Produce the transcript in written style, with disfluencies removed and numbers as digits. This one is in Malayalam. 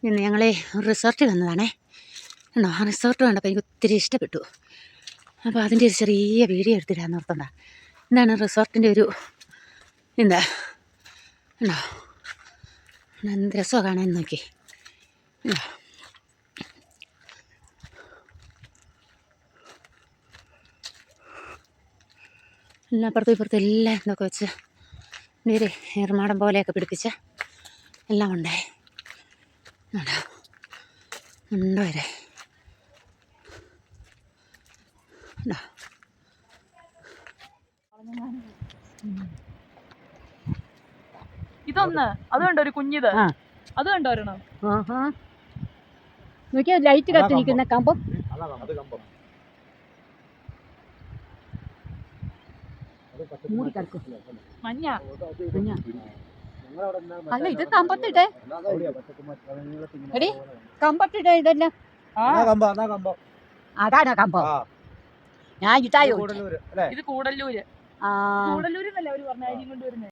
ഇന്ന് ഞങ്ങൾ റിസോർട്ടിൽ വന്നതാണേ. ഉണ്ടോ, ആ റിസോർട്ട് കണ്ടപ്പോൾ എനിക്ക് ഒത്തിരി ഇഷ്ടപ്പെട്ടു. അപ്പോൾ അതിൻ്റെ ഒരു ചെറിയ വീഡിയോ എടുത്തിട്ടാന്ന് ഓർത്തണ്ട. എന്താണ് റിസോർട്ടിൻ്റെ ഒരു എന്താ ഉണ്ടോ, എന്ത് രസമാണ് കാണാൻ. നോക്കി എല്ലാം അപ്പുറത്തും ഇപ്പുറത്തും എല്ലാം എന്തൊക്കെ വെച്ച് ഒരു ഏറുമാടം പോലെയൊക്കെ പിടിപ്പിച്ച എല്ലാം ഉണ്ടേ. ഉണ്ടോ വരെ ഇതൊന്ന് അത് കണ്ടോ, ഒരു കുഞ്ഞിത് അത് കണ്ടോ ഒരെണ്ണം. നോക്കിയാ ലൈറ്റ് കത്തിരിക്കുന്ന കമ്പം. മഞ്ഞ അല്ല, ഇത് കമ്പത്തിട്ടെ എടി, കമ്പത്തിട്ടെ ഇതെല്ലാം. അതാണോ കമ്പം? ഞാൻ ഇട്ടായോ ഇത് കൂടല്ലൂര്. കൂടല്ലൂര് എന്നല്ല അവര് പറഞ്ഞ അരി കൊണ്ടുവരുന്നത്.